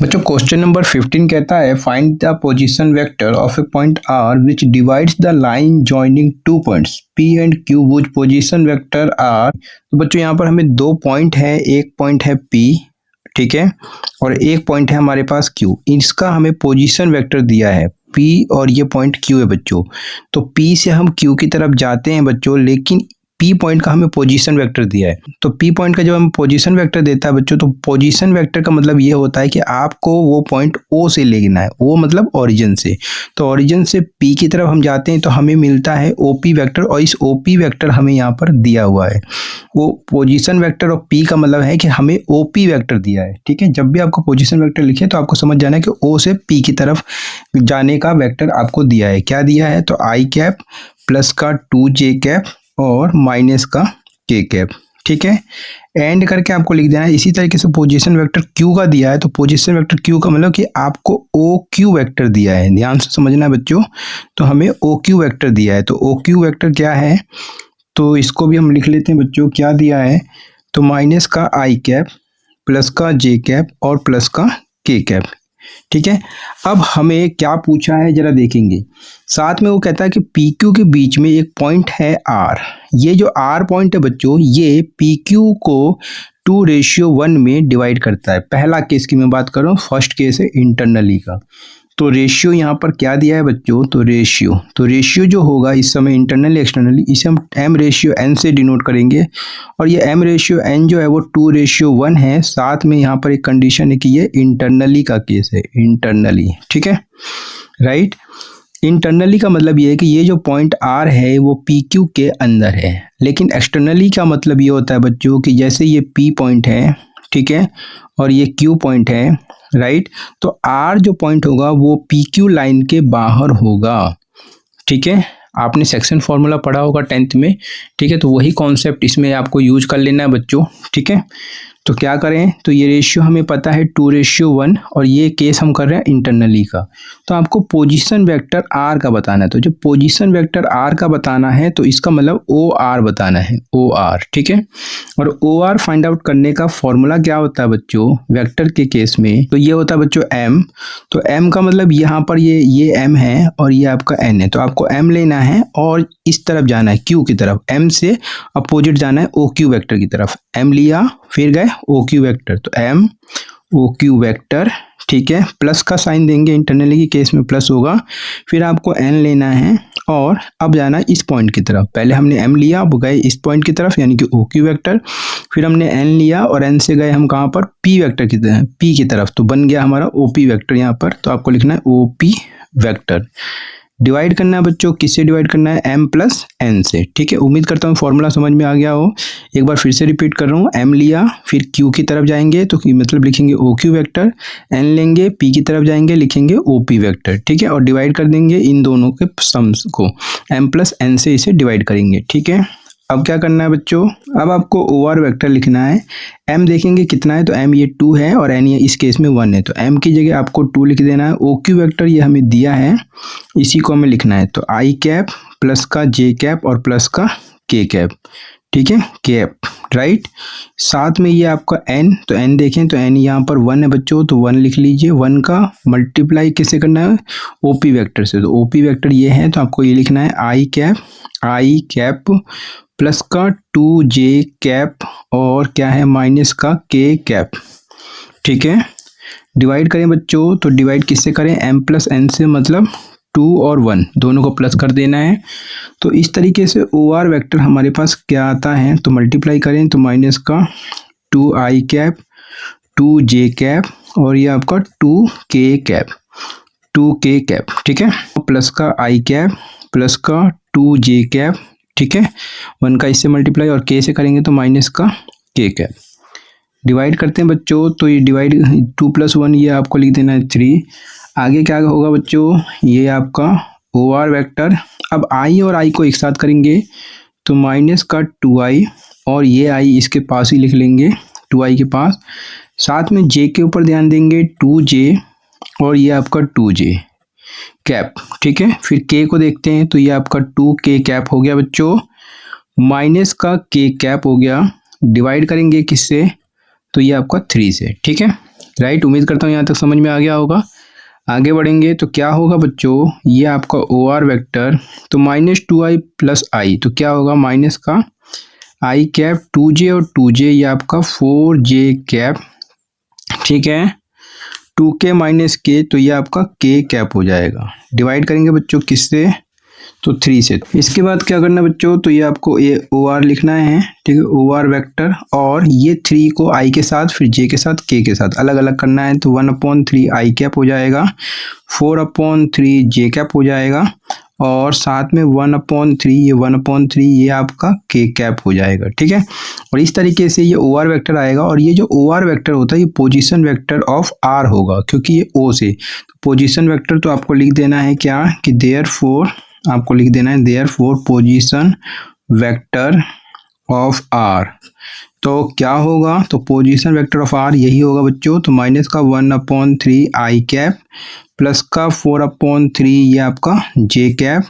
बच्चों question number 15 कहता है find the position vector of a point R which divides the line joining two points P and Q which position vector R. तो बच्चों यहाँ पर हमें दो पॉइंट है, एक पॉइंट है पी, ठीक है, और एक पॉइंट है हमारे पास क्यू। इसका हमें पोजीशन वेक्टर दिया है पी और ये पॉइंट क्यू है बच्चों। तो पी से हम क्यू की तरफ जाते हैं बच्चों, लेकिन पी पॉइंट का हमें पोजीशन वेक्टर दिया है। तो पी पॉइंट का जब हम पोजीशन वेक्टर देता है बच्चों, तो पोजीशन वेक्टर का मतलब ये होता है कि आपको वो पॉइंट ओ से लेना है, ओ मतलब ओरिजिन से। तो ओरिजिन से पी की तरफ हम जाते हैं तो हमें मिलता है ओपी वेक्टर, और इस ओपी वेक्टर हमें यहाँ पर दिया हुआ है। वो पोजीशन वेक्टर और पी का मतलब है कि हमें ओपी वेक्टर दिया है, ठीक है। जब भी आपको पोजीशन वेक्टर लिखे तो आपको समझ जाना है कि ओ से पी की तरफ जाने का वेक्टर आपको दिया है। क्या दिया है? तो आई कैप प्लस का 2j कैप और माइनस का k कैप, ठीक है। एंड करके आपको लिख देना है। इसी तरीके से पोजीशन वेक्टर q का दिया है, तो पोजीशन वेक्टर q का मतलब कि आपको OQ वेक्टर दिया है। ध्यान से समझना है बच्चों। तो हमें OQ वेक्टर दिया है। तो OQ वेक्टर क्या है, तो इसको भी हम लिख लेते हैं बच्चों। क्या दिया है? तो माइनस का i कैप प्लस का j कैप और प्लस का k कैप, ठीक है। अब हमें क्या पूछा है जरा देखेंगे। साथ में वो कहता है कि पी क्यू के बीच में एक पॉइंट है आर। ये जो आर पॉइंट है बच्चों, ये पी क्यू को 2:1 में डिवाइड करता है। पहला केस की मैं बात कर रहा हूँ, फर्स्ट केस है इंटरनली का। तो रेशियो यहाँ पर क्या दिया है बच्चों? तो रेशियो जो होगा इस समय इंटरनली एक्सटर्नली, इसे हम m रेशियो n से डिनोट करेंगे। और ये m रेशियो n जो है वो 2:1 है। साथ में यहाँ पर एक कंडीशन है कि ये इंटरनली का केस है, इंटरनली, ठीक है, राइट। इंटरनली का मतलब ये है कि ये जो पॉइंट R है वो पी क्यू के अंदर है। लेकिन एक्सटर्नली का मतलब ये होता है बच्चों कि जैसे ये P पॉइंट है, ठीक है, और ये Q पॉइंट है, राइट। तो R जो पॉइंट होगा वो PQ लाइन के बाहर होगा, ठीक है। आपने सेक्शन फॉर्मूला पढ़ा होगा 10th में, ठीक है। तो वही कॉन्सेप्ट इसमें आपको यूज कर लेना है बच्चों, ठीक है। तो क्या करें, तो ये रेशियो हमें पता है 2:1 और ये केस हम कर रहे हैं इंटरनली का। तो आपको पोजीशन वेक्टर आर का बताना है। तो जब पोजीशन वेक्टर आर का बताना है तो इसका मतलब ओ आर बताना है, ओ आर, ठीक है। और ओ आर फाइंड आउट करने का फॉर्मूला क्या होता है बच्चों वेक्टर के केस में? तो ये होता है बच्चों एम। तो एम का मतलब यहाँ पर ये एम है और ये आपका एन है। तो आपको एम लेना है और इस तरफ जाना है क्यू की तरफ, एम से अपोजिट जाना है ओ क्यू वेक्टर की तरफ। एम लिया फिर गए ओ क्यू वेक्टर, तो एम ओ क्यू वेक्टर, ठीक है। प्लस का साइन देंगे, इंटरनली के केस में प्लस होगा। फिर आपको एन लेना है और अब जाना है इस पॉइंट की तरफ। पहले हमने एम लिया, अब गए इस पॉइंट की तरफ यानी कि ओ क्यू वेक्टर। फिर हमने एन लिया और एन से गए हम कहाँ पर? पी वेक्टर की तरफ, पी की तरफ। तो बन गया हमारा ओ पी वेक्टर यहाँ पर। तो आपको लिखना है ओ पी वेक्टर। डिवाइड करना है बच्चों, किससे डिवाइड करना है? m प्लस एन से, ठीक है। उम्मीद करता हूँ फॉर्मूला समझ में आ गया हो। एक बार फिर से रिपीट कर रहा हूँ। m लिया, फिर q की तरफ जाएंगे तो मतलब लिखेंगे ओ क्यू वेक्टर। n लेंगे, p की तरफ जाएंगे, लिखेंगे ओ पी वेक्टर, ठीक है। और डिवाइड कर देंगे इन दोनों के सम्स को, m प्लस एन से इसे डिवाइड करेंगे, ठीक है। अब क्या करना है बच्चों? अब आपको ओ आर वेक्टर लिखना है। m देखेंगे कितना है, तो m ये 2 है और n ये इस केस में 1 है। तो m की जगह आपको 2 लिख देना है। ओ क्यू वेक्टर ये हमें दिया है, इसी को हमें लिखना है। तो i कैप प्लस का j कैप और प्लस का k कैप, ठीक है, कैप, राइट। साथ में ये आपका n, तो n देखें तो n यहाँ पर 1 है बच्चों, तो 1 लिख लीजिए। 1 का मल्टीप्लाई किससे करना है? ओपी वेक्टर से। तो ओपी वेक्टर ये है, तो आपको ये लिखना है आई कैप प्लस का 2j कैप और क्या है माइनस का k कैप, ठीक है। डिवाइड करें बच्चों, तो डिवाइड किससे करें? m प्लस एन से, मतलब 2 और 1 दोनों को प्लस कर देना है। तो इस तरीके से ओ आर वेक्टर हमारे पास क्या आता है, तो मल्टीप्लाई करें तो माइनस का 2i कैप 2j कैप और ये आपका 2k कैप, ठीक है। प्लस का i कैप प्लस का 2j कैप, ठीक है। 1 का इससे मल्टीप्लाई और k से करेंगे तो माइनस का k कैप। डिवाइड करते हैं बच्चों, तो ये डिवाइड 2 + 1 ये आपको लिख देना है 3। आगे क्या होगा बच्चों? ये आपका ओ आर वेक्टर। अब i और i को एक साथ करेंगे तो माइनस का 2i और ये i इसके पास ही लिख लेंगे, 2i के पास। साथ में j के ऊपर ध्यान देंगे, 2j और ये आपका 2j कैप, ठीक है। फिर k को देखते हैं तो ये आपका 2k कैप हो गया बच्चों, माइनस का k कैप हो गया। डिवाइड करेंगे किससे? तो ये आपका 3 से, ठीक है। राइट। उम्मीद करता हूँ यहाँ तक समझ में आ गया होगा। आगे बढ़ेंगे तो क्या होगा बच्चों, ये आपका ओ आर वैक्टर, तो -2i + i, तो क्या होगा माइनस का i कैप 2j और 2j, ये आपका 4j कैप, ठीक है। 2k - k, तो ये आपका k कैप हो जाएगा। डिवाइड करेंगे बच्चों किससे, तो 3 से। इसके बाद क्या करना है बच्चों, तो ये आपको ये ओ आर लिखना है, ठीक है, ओ आर वैक्टर, और ये 3 को i के साथ, फिर j के साथ, k के साथ अलग अलग करना है, तो 1/3 i कैप हो जाएगा, 4/3 j कैप हो जाएगा, और साथ में 1/3, ये 1/3 ये आपका k कैप हो जाएगा, ठीक है। और इस तरीके से ये ओ आर वैक्टर आएगा, और ये जो ओ आर वैक्टर होता है ये पोजीशन वेक्टर ऑफ r होगा, क्योंकि ये o से पोजीशन वेक्टर, तो आपको लिख देना है क्या कि देयरफॉर, आपको लिख देना है therefore position vector of r, तो क्या होगा, तो पोजीशन वेक्टर ऑफ r यही होगा बच्चों, तो माइनस का 1/3 i कैप प्लस का 4/3 ये आपका j कैप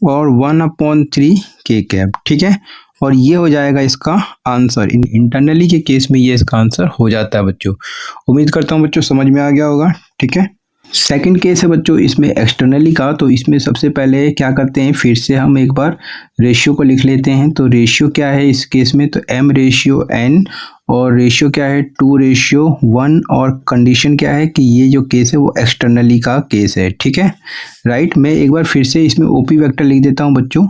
और 1/3 k कैप, ठीक है। और ये हो जाएगा इसका आंसर। इंटरनली के केस में ये इसका आंसर हो जाता है बच्चों। उम्मीद करता हूँ बच्चों समझ में आ गया होगा, ठीक है। सेकंड केस है बच्चों इसमें एक्सटर्नली का, तो इसमें सबसे पहले क्या करते हैं, फिर से हम एक बार रेशियो को लिख लेते हैं। तो रेशियो क्या है इस केस में, तो m/n, और रेशियो क्या है 2/1, और कंडीशन क्या है कि ये जो केस है वो एक्सटर्नली का केस है, ठीक है, राइट। मैं एक बार फिर से इसमें ओपी वेक्टर लिख देता हूँ बच्चों,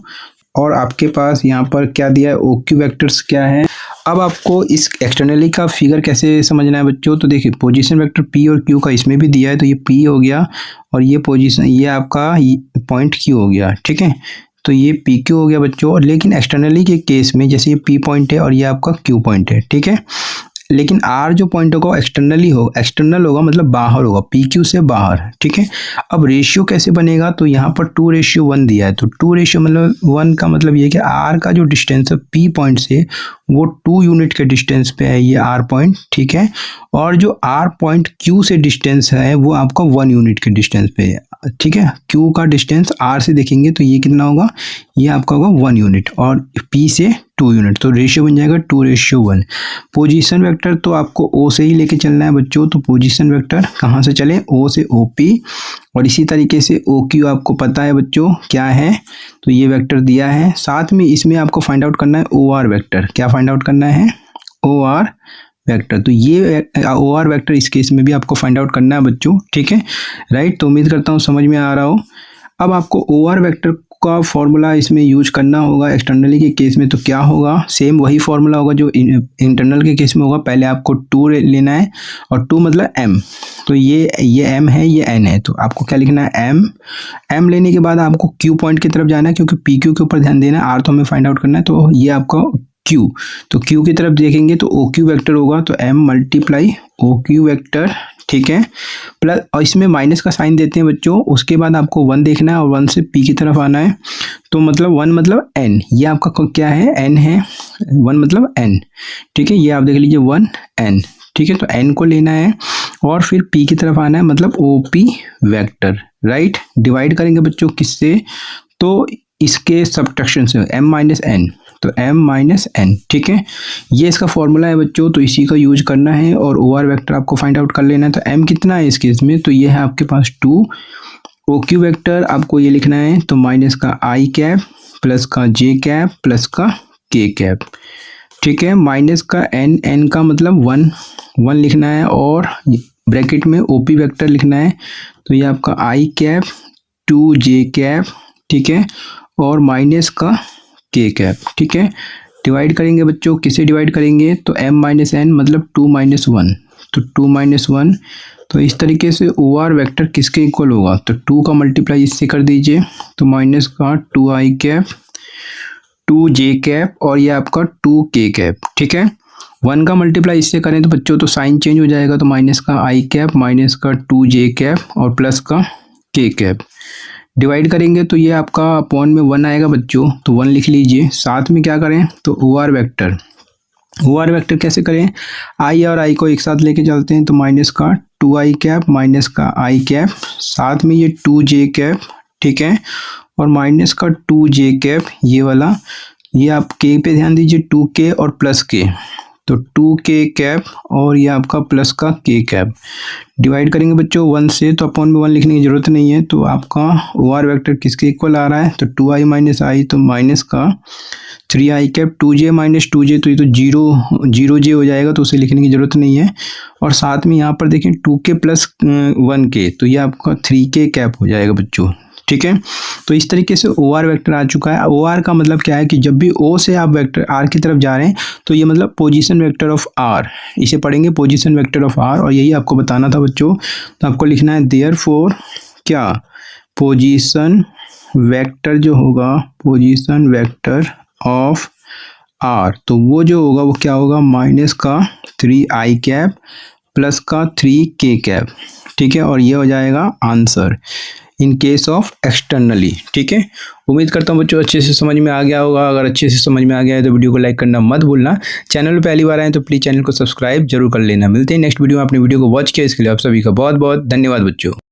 और आपके पास यहाँ पर क्या दिया है, ओक्यू वेक्टर्स क्या है। अब आपको इस एक्सटर्नली का फिगर कैसे समझना है बच्चों, तो देखिए पोजीशन वेक्टर p और q का इसमें भी दिया है, तो ये p हो गया, और ये पोजीशन, ये आपका पॉइंट q हो गया, ठीक है। तो ये pq हो गया बच्चों। और लेकिन एक्सटर्नली के केस में जैसे ये p पॉइंट है और ये आपका q पॉइंट है, ठीक है, लेकिन r जो पॉइंट होगा एक्सटर्नली होगा, एक्सटर्नल होगा मतलब बाहर होगा, PQ से बाहर, ठीक है। अब रेशियो कैसे बनेगा, तो यहाँ पर 2/1 दिया है, तो 2 मतलब 1 का मतलब ये कि r का जो डिस्टेंस है P पॉइंट से वो 2 यूनिट के डिस्टेंस पे है ये r पॉइंट, ठीक है। और जो r पॉइंट Q से डिस्टेंस है वो आपका 1 यूनिट के डिस्टेंस पे है, ठीक है। Q का डिस्टेंस r से देखेंगे तो ये कितना होगा, ये आपका होगा 1 यूनिट, और P से 2 यूनिट, तो रेशियो बन जाएगा 2/1। पोजीशन वेक्टर तो आपको O से ही लेके चलना है बच्चों, तो पोजीशन वेक्टर कहाँ से चले, O से OP, और इसी तरीके से OQ आपको पता है बच्चों क्या है, तो ये वेक्टर दिया है। साथ में इसमें आपको फाइंड आउट करना है OR वेक्टर, क्या फाइंड आउट करना है, OR वेक्टर, तो ये OR वेक्टर इस केस में भी आपको फाइंड आउट करना है बच्चों, ठीक है, राइट। तो उम्मीद करता हूँ समझ में आ रहा हो। अब आपको OR वेक्टर का फॉर्मूला इसमें यूज करना होगा एक्सटर्नली के केस में, तो क्या होगा, सेम वही फॉर्मूला होगा जो इंटरनल के केस में होगा। पहले आपको 2 लेना है, और 2 मतलब m, तो ये m है, ये n है, तो आपको क्या लिखना है m लेने के बाद आपको q पॉइंट की तरफ जाना है, क्योंकि PQ के ऊपर ध्यान देना है, r तो हमें फाइंड आउट करना है, तो ये आपका q, तो q की तरफ देखेंगे तो OQ वेक्टर होगा, तो m × OQ वेक्टर, ठीक है, प्लस, और इसमें माइनस का साइन देते हैं बच्चों। उसके बाद आपको 1 देखना है, और 1 से p की तरफ आना है, तो मतलब 1 मतलब n, ये आपका क्या है, n है, 1 मतलब n, ठीक है, ये आप देख लीजिए 1 n, ठीक है। तो n को लेना है, और फिर p की तरफ आना है, मतलब OP वेक्टर, राइट। डिवाइड करेंगे बच्चों किससे, तो इसके सब्ट्रैक्शन से, m - n, तो m - n, ठीक है, ये इसका फॉर्मूला है बच्चों, तो इसी का यूज करना है। और OR वेक्टर आपको फाइंड आउट कर लेना है, तो m कितना है इस केस में, तो ये है आपके पास 2। OQ वेक्टर आपको ये लिखना है, तो माइनस का i कैप प्लस का j कैप प्लस का k कैप, ठीक है, माइनस का n का मतलब 1 लिखना है, और ब्रैकेट में OP वेक्टर लिखना है, तो ये आपका i कैप 2j कैप, ठीक है, और माइनस का k कैप, ठीक है। डिवाइड करेंगे बच्चों, किसे डिवाइड करेंगे, तो m - n मतलब 2 - 1, तो 2 - 1, तो इस तरीके से OR वेक्टर किसके इक्वल होगा, तो 2 का मल्टीप्लाई इससे कर दीजिए, तो माइनस का 2i कैप 2j कैप, और ये आपका 2k कैप, ठीक है। 1 का मल्टीप्लाई इससे करें तो बच्चों तो साइन चेंज हो जाएगा, तो माइनस का i कैप माइनस का 2j कैप और प्लस का k कैप। डिवाइड करेंगे तो ये आपका अपॉन में 1 आएगा बच्चों, तो 1 लिख लीजिए। साथ में क्या करें, तो OR वेक्टर कैसे करें, i और i को एक साथ लेके चलते हैं, तो माइनस का 2i कैप माइनस का i कैप, साथ में ये 2j कैप, ठीक है, और माइनस का 2j कैप, ये वाला, ये आप k पे ध्यान दीजिए, 2k और प्लस k, तो 2k कैप और ये आपका प्लस का k कैप डिवाइड करेंगे बच्चों 1 से, तो अपॉन में 1 लिखने की जरूरत नहीं है। तो आपका OR वेक्टर किसके इक्वल आ रहा है, तो 2i माइनस आई, तो माइनस का 3i cap, 2j minus 2j, तो ये तो 0j हो जाएगा, तो उसे लिखने की जरूरत नहीं है। और साथ में यहाँ पर देखें 2k प्लस 1k, तो ये आपका 3k कैप हो जाएगा बच्चों। ठीक है, तो इस तरीके से OR वेक्टर आ चुका है। OR का मतलब क्या है कि जब भी O से आप वेक्टर R की तरफ जा रहे हैं तो ये मतलब पोजीशन वेक्टर ऑफ R, इसे पढ़ेंगे पोजीशन वेक्टर ऑफ R, और यही आपको बताना था बच्चों। तो आपको लिखना है देयरफॉर क्या, पोजीशन वेक्टर जो होगा, पोजीशन वेक्टर ऑफ R, तो वो जो होगा वो क्या होगा, माइनस का 3i कैप प्लस का 3k कैप। ठीक है, और ये हो जाएगा answer in case of externally. ठीक है, उम्मीद करता हूँ बच्चों अच्छे से समझ में आ गया होगा। अगर अच्छे से समझ में आ गया है तो वीडियो को लाइक करना मत भूलना। चैनल पर पहली बार आए तो प्लीज़ चैनल को सब्सक्राइब जरूर कर लेना। मिलते हैं नेक्स्ट वीडियो में। अपनी वीडियो को वॉच किया इसके लिए आप सभी का बहुत बहुत धन्यवाद बच्चों।